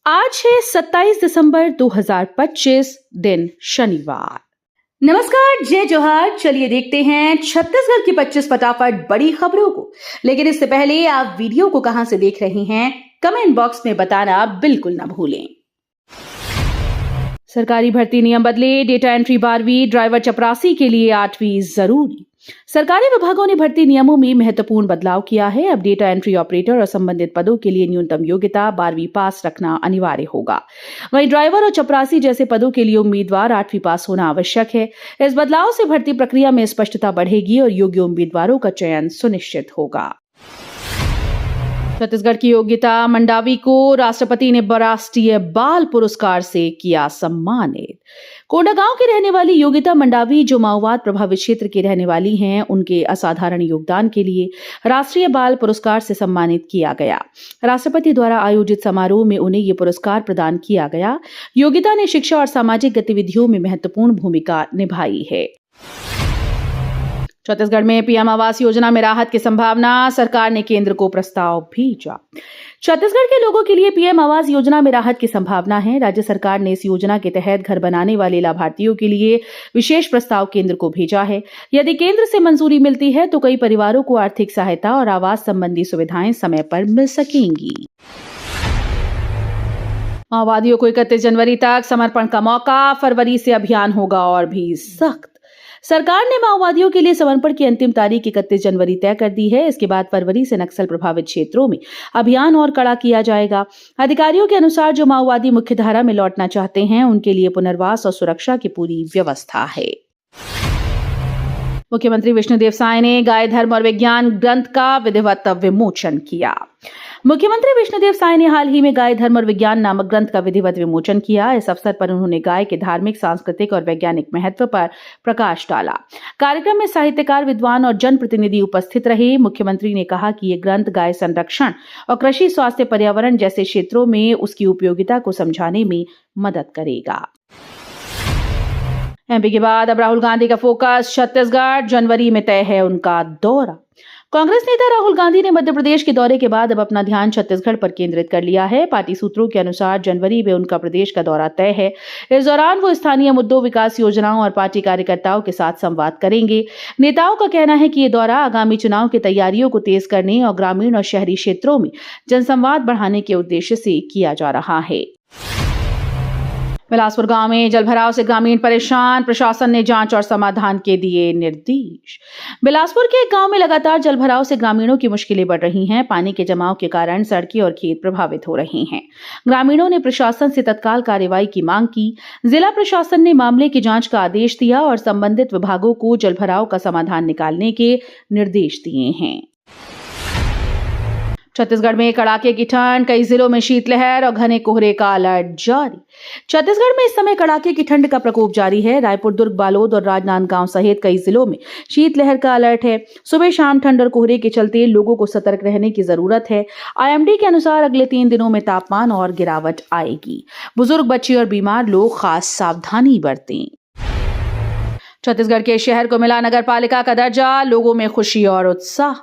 आज है 27 दिसंबर 2025 दिन शनिवार। नमस्कार, जय जोहार। चलिए देखते हैं छत्तीसगढ़ की 25 फटाफट बड़ी खबरों को। लेकिन इससे पहले आप वीडियो को कहां से देख रहे हैं, कमेंट बॉक्स में बताना बिल्कुल ना भूलें। सरकारी भर्ती नियम बदले, डेटा एंट्री 12वीं, ड्राइवर चपरासी के लिए 8वीं जरूरी। सरकारी विभागों ने भर्ती नियमों में महत्वपूर्ण बदलाव किया है। अब डेटा एंट्री ऑपरेटर और संबंधित पदों के लिए न्यूनतम योग्यता 12वीं पास रखना अनिवार्य होगा। वहीं ड्राइवर और चपरासी जैसे पदों के लिए उम्मीदवार 8वीं पास होना आवश्यक है। इस बदलाव से भर्ती प्रक्रिया में स्पष्टता बढ़ेगी और योग्य उम्मीदवारों का चयन सुनिश्चित होगा। छत्तीसगढ़ की योगिता मंडावी को राष्ट्रपति ने राष्ट्रीय बाल पुरस्कार से किया सम्मानित। कोंडागांव के रहने वाली योगिता मंडावी, जो माओवाद प्रभावित क्षेत्र की रहने वाली हैं, उनके असाधारण योगदान के लिए राष्ट्रीय बाल पुरस्कार से सम्मानित किया गया। राष्ट्रपति द्वारा आयोजित समारोह में उन्हें यह पुरस्कार प्रदान किया गया। योगिता ने शिक्षा और सामाजिक गतिविधियों में महत्वपूर्ण भूमिका निभाई है। छत्तीसगढ़ में पीएम आवास योजना में राहत की संभावना, सरकार ने केंद्र को प्रस्ताव भेजा। छत्तीसगढ़ के लोगों के लिए पीएम आवास योजना में राहत की संभावना है। राज्य सरकार ने इस योजना के तहत घर बनाने वाले लाभार्थियों के लिए विशेष प्रस्ताव केंद्र को भेजा है। यदि केंद्र से मंजूरी मिलती है तो कई परिवारों को आर्थिक सहायता और आवास संबंधी सुविधाएं समय पर मिल सकेंगी। माओवादियों को 31 जनवरी तक समर्पण का मौका, फरवरी से अभियान होगा और भी सख्त। सरकार ने माओवादियों के लिए समर्पण की अंतिम तारीख 31 जनवरी तय कर दी है। इसके बाद फरवरी से नक्सल प्रभावित क्षेत्रों में अभियान और कड़ा किया जाएगा। अधिकारियों के अनुसार जो माओवादी मुख्यधारा में लौटना चाहते हैं, उनके लिए पुनर्वास और सुरक्षा की पूरी व्यवस्था है। मुख्यमंत्री विष्णुदेव साय ने गाय धर्म और विज्ञान ग्रंथ का विधिवत विमोचन किया। मुख्यमंत्री विष्णुदेव साय ने हाल ही में गाय धर्म और विज्ञान नामक ग्रंथ का विधिवत विमोचन किया। इस अवसर पर उन्होंने गाय के धार्मिक, सांस्कृतिक और वैज्ञानिक महत्व पर प्रकाश डाला। कार्यक्रम में साहित्यकार, विद्वान और जनप्रतिनिधि उपस्थित रहे। मुख्यमंत्री ने कहा कि यह ग्रंथ गाय संरक्षण और कृषि, स्वास्थ्य, पर्यावरण जैसे क्षेत्रों में उसकी उपयोगिता को समझाने में मदद करेगा। एमपी के बाद अब राहुल गांधी का फोकस छत्तीसगढ़, जनवरी में तय है उनका दौरा। कांग्रेस नेता राहुल गांधी ने मध्य प्रदेश के दौरे के बाद अब अपना ध्यान छत्तीसगढ़ पर केंद्रित कर लिया है। पार्टी सूत्रों के अनुसार जनवरी में उनका प्रदेश का दौरा तय है। इस दौरान वो स्थानीय मुद्दों, विकास योजनाओं और पार्टी कार्यकर्ताओं के साथ संवाद करेंगे। नेताओं का कहना है कि ये दौरा आगामी चुनाव की तैयारियों को तेज करने और ग्रामीण और शहरी क्षेत्रों में जनसंवाद बढ़ाने के उद्देश्य से किया जा रहा है। बिलासपुर गांव में जलभराव से ग्रामीण परेशान, प्रशासन ने जांच और समाधान के दिए निर्देश। बिलासपुर के एक गांव में लगातार जलभराव से ग्रामीणों की मुश्किलें बढ़ रही हैं। पानी के जमाव के कारण सड़कें और खेत प्रभावित हो रहे हैं। ग्रामीणों ने प्रशासन से तत्काल कार्रवाई की मांग की। जिला प्रशासन ने मामले की जांच का आदेश दिया और संबंधित विभागों को जलभराव का समाधान निकालने के निर्देश दिए हैं। छत्तीसगढ़ में कड़ाके की ठंड, कई जिलों में शीतलहर और घने कोहरे का अलर्ट जारी। छत्तीसगढ़ में इस समय कड़ाके की ठंड का प्रकोप जारी है। रायपुर, दुर्ग, बालोद और राजनांदगांव सहित कई जिलों में शीतलहर का अलर्ट है। सुबह शाम ठंड और कोहरे के चलते लोगों को सतर्क रहने की जरूरत है। आईएमडी के अनुसार अगले 3 दिनों में तापमान और गिरावट आएगी। बुजुर्ग, बच्चे और बीमार लोग खास सावधानी बरतें। छत्तीसगढ़ के शहर को मिला नगर पालिका का दर्जा, लोगों में खुशी और उत्साह।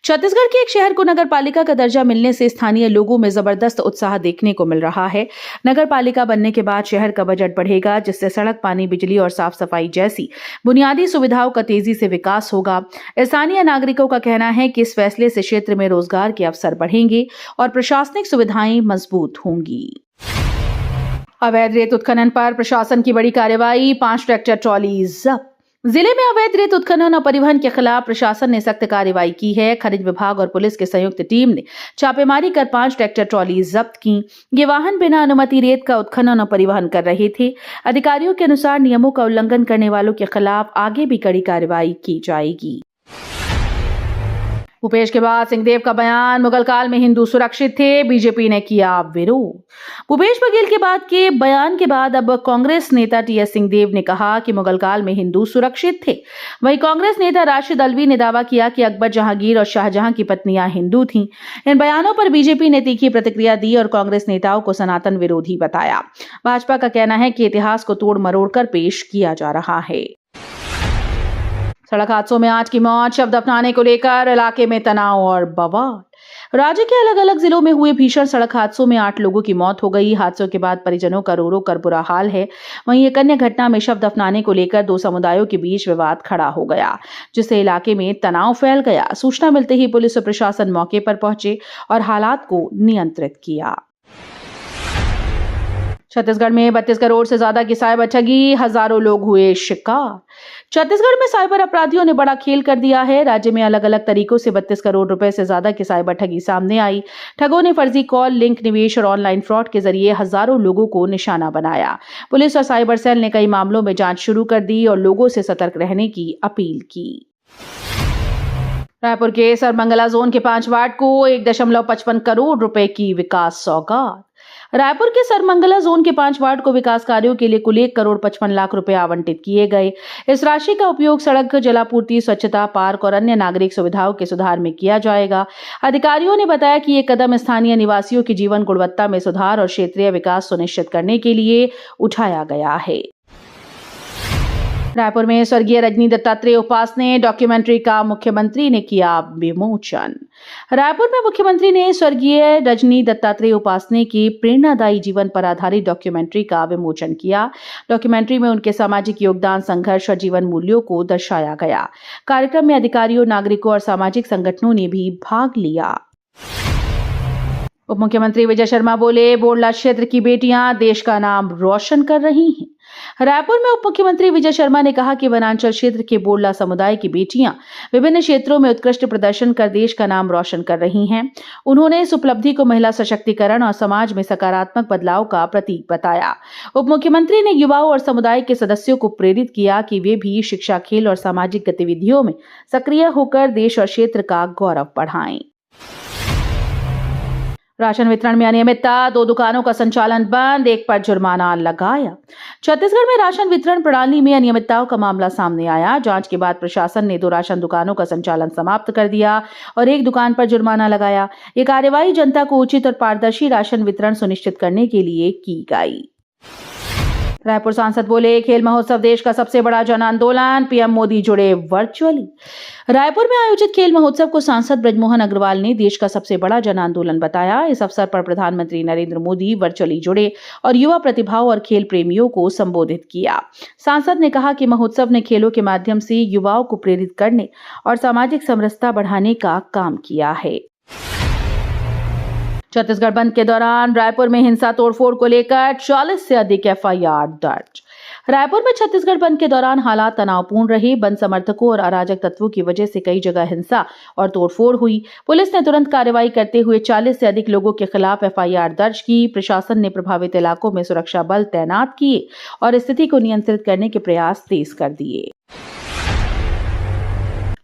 छत्तीसगढ़ के एक शहर को नगर पालिका का दर्जा मिलने से स्थानीय लोगों में जबरदस्त उत्साह देखने को मिल रहा है। नगर पालिका बनने के बाद शहर का बजट बढ़ेगा, जिससे सड़क, पानी, बिजली और साफ सफाई जैसी बुनियादी सुविधाओं का तेजी से विकास होगा। स्थानीय नागरिकों का कहना है कि इस फैसले से क्षेत्र में रोजगार के अवसर बढ़ेंगे और प्रशासनिक सुविधाएं मजबूत होंगी। अवैध रेत उत्खनन पर प्रशासन की बड़ी कार्रवाई, 5 ट्रैक्टर ट्रॉली जब्त। जिले में अवैध रेत उत्खनन और परिवहन के खिलाफ प्रशासन ने सख्त कार्रवाई की है। खनिज विभाग और पुलिस की संयुक्त टीम ने छापेमारी कर 5 ट्रैक्टर ट्रॉली जब्त की। ये वाहन बिना अनुमति रेत का उत्खनन और परिवहन कर रहे थे। अधिकारियों के अनुसार नियमों का उल्लंघन करने वालों के खिलाफ आगे भी कड़ी कार्रवाई की जाएगी। भूपेश के बाद सिंहदेव का बयान, मुगल काल में हिंदू सुरक्षित थे, बीजेपी ने किया विरोध। भूपेश बघेल के बाद के बयान के बाद अब कांग्रेस नेता टीएस सिंहदेव ने कहा कि मुगल काल में हिंदू सुरक्षित थे। वहीं कांग्रेस नेता राशिद अल्वी ने दावा किया कि अकबर, जहांगीर और शाहजहां की पत्नियां हिंदू थीं। इन बयानों पर बीजेपी ने तीखी प्रतिक्रिया दी और कांग्रेस नेताओं को सनातन विरोधी बताया। भाजपा का कहना है कि इतिहास को तोड़ मरोड़ कर पेश किया जा रहा है। सड़क हादसों में 8 की मौत, शव दफनाने को लेकर इलाके में तनाव और बवाल। राज्य के अलग अलग जिलों में हुए भीषण सड़क हादसों में 8 लोगों की मौत हो गई। हादसों के बाद परिजनों का रो रो कर बुरा हाल है। वहीं एक अन्य घटना में शव दफनाने को लेकर 2 समुदायों के बीच विवाद खड़ा हो गया, जिससे इलाके में तनाव फैल गया। सूचना मिलते ही पुलिस और प्रशासन मौके पर पहुंचे और हालात को नियंत्रित किया। छत्तीसगढ़ में 32 करोड़ से ज्यादा की साइबर ठगी, हजारों लोग हुए शिकार। छत्तीसगढ़ में साइबर अपराधियों ने बड़ा खेल कर दिया है। राज्य में अलग अलग तरीकों से 32 करोड़ रुपए से ज्यादा की साइबर ठगी सामने आई। ठगों ने फर्जी कॉल, लिंक, निवेश और ऑनलाइन फ्रॉड के जरिए हजारों लोगों को निशाना बनाया। पुलिस और साइबर सेल ने कई मामलों में जांच शुरू कर दी और लोगों से सतर्क रहने की अपील की। रायपुर के सरमंगला जोन के 5 वार्ड को 1.55 करोड़ रुपए की विकास सौगात। रायपुर के सरमंगला जोन के 5 वार्ड को विकास कार्यों के लिए कुल 1 करोड़ 55 लाख रुपए आवंटित किए गए। इस राशि का उपयोग सड़क, जलापूर्ति, स्वच्छता, पार्क और अन्य नागरिक सुविधाओं के सुधार में किया जाएगा। अधिकारियों ने बताया कि ये कदम स्थानीय निवासियों की जीवन गुणवत्ता में सुधार और क्षेत्रीय विकास सुनिश्चित करने के लिए उठाया गया है। रायपुर में स्वर्गीय रजनी दत्तात्रेय उपासने डॉक्यूमेंट्री का मुख्यमंत्री ने किया विमोचन। रायपुर में मुख्यमंत्री ने स्वर्गीय रजनी दत्तात्रेय उपासने की प्रेरणादायी जीवन पर आधारित डॉक्यूमेंट्री का विमोचन किया। डॉक्यूमेंट्री में उनके सामाजिक योगदान, संघर्ष और जीवन मूल्यों को दर्शाया गया। कार्यक्रम में अधिकारियों, नागरिकों और सामाजिक संगठनों ने भी भाग लिया। उप मुख्यमंत्री विजय शर्मा बोले, बोरला क्षेत्र की बेटियां देश का नाम रोशन कर रही हैं। रायपुर में उप मुख्यमंत्री विजय शर्मा ने कहा कि वनांचल क्षेत्र के बोरला समुदाय की बेटियां विभिन्न क्षेत्रों में उत्कृष्ट प्रदर्शन कर देश का नाम रोशन कर रही हैं। उन्होंने इस उपलब्धि को महिला सशक्तिकरण और समाज में सकारात्मक बदलाव का प्रतीक बताया। उप मुख्यमंत्री ने युवाओं और समुदाय के सदस्यों को प्रेरित किया कि वे भी शिक्षा, खेल और सामाजिक गतिविधियों में सक्रिय होकर देश और क्षेत्र का गौरव बढ़ाएं। राशन वितरण में अनियमितता, 2 दुकानों का संचालन बंद, 1 पर जुर्माना लगाया। छत्तीसगढ़ में राशन वितरण प्रणाली में अनियमितताओं का मामला सामने आया। जांच के बाद प्रशासन ने 2 राशन दुकानों का संचालन समाप्त कर दिया और 1 दुकान पर जुर्माना लगाया। ये कार्रवाई जनता को उचित और पारदर्शी राशन वितरण सुनिश्चित करने के लिए की गई। रायपुर सांसद बोले, खेल महोत्सव देश का सबसे बड़ा जन आंदोलन, पीएम मोदी जुड़े वर्चुअली। रायपुर में आयोजित खेल महोत्सव को सांसद ब्रजमोहन अग्रवाल ने देश का सबसे बड़ा जन आंदोलन बताया। इस अवसर पर प्रधानमंत्री नरेंद्र मोदी वर्चुअली जुड़े और युवा प्रतिभाओं और खेल प्रेमियों को संबोधित किया। सांसद ने कहा कि महोत्सव ने खेलों के माध्यम से युवाओं को प्रेरित करने और सामाजिक समरसता बढ़ाने का काम किया है। छत्तीसगढ़ बंद के दौरान रायपुर में हिंसा, तोड़फोड़ को लेकर 40 से अधिक एफआईआर दर्ज। रायपुर में छत्तीसगढ़ बंद के दौरान हालात तनावपूर्ण रहे। बंद समर्थकों और अराजक तत्वों की वजह से कई जगह हिंसा और तोड़फोड़ हुई। पुलिस ने तुरंत कार्रवाई करते हुए 40 से अधिक लोगों के खिलाफ एफआईआर दर्ज की। प्रशासन ने प्रभावित इलाकों में सुरक्षा बल तैनात किए और स्थिति को नियंत्रित करने के प्रयास तेज कर दिए।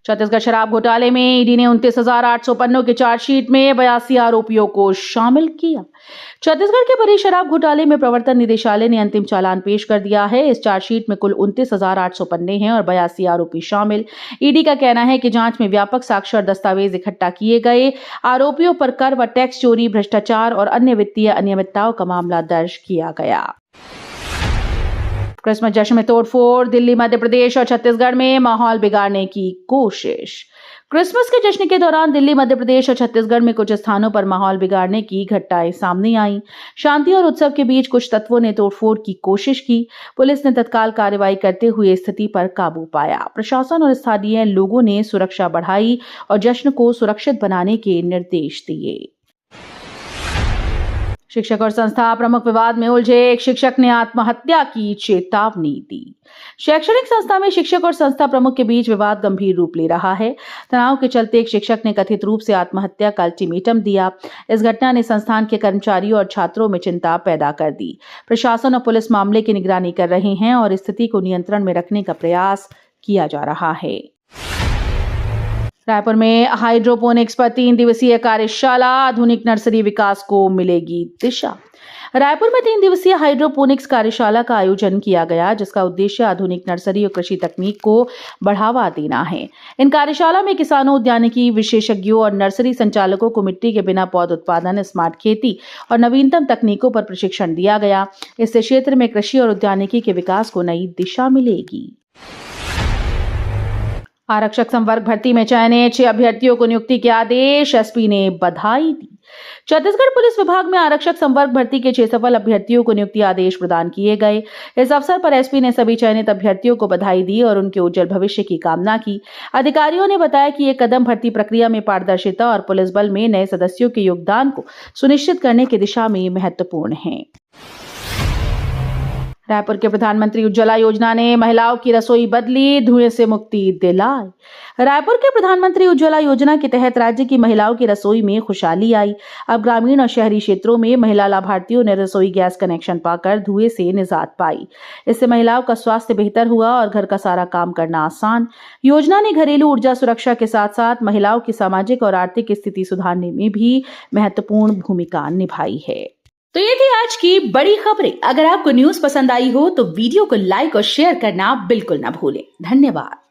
छत्तीसगढ़ शराब घोटाले में ईडी ने 29,800 पन्नों की चार्जशीट में 82 आरोपियों को शामिल किया। छत्तीसगढ़ के बड़ी शराब घोटाले में प्रवर्तन निदेशालय ने अंतिम चालान पेश कर दिया है। इस चार्जशीट में कुल 29,800 पन्ने हैं और 82 आरोपी शामिल। ईडी का कहना है कि जांच में व्यापक साक्ष्य और दस्तावेज इकट्ठा किए गए। आरोपियों पर कर व टैक्स चोरी, भ्रष्टाचार और अन्य वित्तीय अनियमितताओं का मामला दर्ज किया गया। क्रिसमस जश्न में तोड़फोड़, दिल्ली, मध्य प्रदेश और छत्तीसगढ़ में माहौल बिगाड़ने की कोशिश। क्रिसमस के जश्न के दौरान दिल्ली, मध्य प्रदेश और छत्तीसगढ़ में कुछ स्थानों पर माहौल बिगाड़ने की घटनाएं सामने आईं। शांति और उत्सव के बीच कुछ तत्वों ने तोड़फोड़ की कोशिश की। पुलिस ने तत्काल कार्रवाई करते हुए स्थिति पर काबू पाया। प्रशासन और स्थानीय लोगों ने सुरक्षा बढ़ाई और जश्न को सुरक्षित बनाने के निर्देश दिए। शिक्षक और संस्था प्रमुख विवाद में उलझे, एक शिक्षक ने आत्महत्या की चेतावनी दी। शैक्षणिक संस्था में शिक्षक और संस्था प्रमुख के बीच विवाद गंभीर रूप ले रहा है। तनाव के चलते एक शिक्षक ने कथित रूप से आत्महत्या का अल्टीमेटम दिया। इस घटना ने संस्थान के कर्मचारियों और छात्रों में चिंता पैदा कर दी। प्रशासन और पुलिस मामले की निगरानी कर रहे हैं और स्थिति को नियंत्रण में रखने का प्रयास किया जा रहा है। रायपुर में हाइड्रोपोनिक्स पर 3 दिवसीय कार्यशाला, आधुनिक नर्सरी विकास को मिलेगी दिशा। रायपुर में 3 दिवसीय हाइड्रोपोनिक्स कार्यशाला का आयोजन किया गया, जिसका उद्देश्य आधुनिक नर्सरी और कृषि तकनीक को बढ़ावा देना है। इन कार्यशाला में किसानों, उद्यानिकी विशेषज्ञों और नर्सरी संचालकों को मिट्टी के बिना पौध उत्पादन, स्मार्ट खेती और नवीनतम तकनीकों पर प्रशिक्षण दिया गया। इससे क्षेत्र में कृषि और उद्यानिकी के विकास को नई दिशा मिलेगी। आरक्षक संवर्ग भर्ती में चयनित 6 अभ्यर्थियों को नियुक्ति के आदेश, एसपी ने बधाई दी। छत्तीसगढ़ पुलिस विभाग में आरक्षक संवर्ग भर्ती के 6 सफल अभ्यर्थियों को नियुक्ति आदेश प्रदान किए गए। इस अवसर पर एसपी ने सभी चयनित अभ्यर्थियों को बधाई दी और उनके उज्जवल भविष्य की कामना की। अधिकारियों ने बताया कि ये कदम भर्ती प्रक्रिया में पारदर्शिता और पुलिस बल में नए सदस्यों के योगदान को सुनिश्चित करने की दिशा में महत्वपूर्ण है। रायपुर के प्रधानमंत्री उज्ज्वला योजना ने महिलाओं की रसोई बदली, धुएं से मुक्ति दिलाई। रायपुर के प्रधानमंत्री उज्ज्वला योजना के तहत राज्य की महिलाओं की रसोई में खुशहाली आई। अब ग्रामीण और शहरी क्षेत्रों में महिला लाभार्थियों ने रसोई गैस कनेक्शन पाकर धुएं से निजात पाई। इससे महिलाओं का स्वास्थ्य बेहतर हुआ और घर का सारा काम करना आसान। योजना ने घरेलू ऊर्जा सुरक्षा के साथ साथ महिलाओं की सामाजिक और आर्थिक स्थिति सुधारने में भी महत्वपूर्ण भूमिका निभाई है। तो ये थी आज की बड़ी खबरें। अगर आपको न्यूज पसंद आई हो तो वीडियो को लाइक और शेयर करना बिल्कुल ना भूलें। धन्यवाद।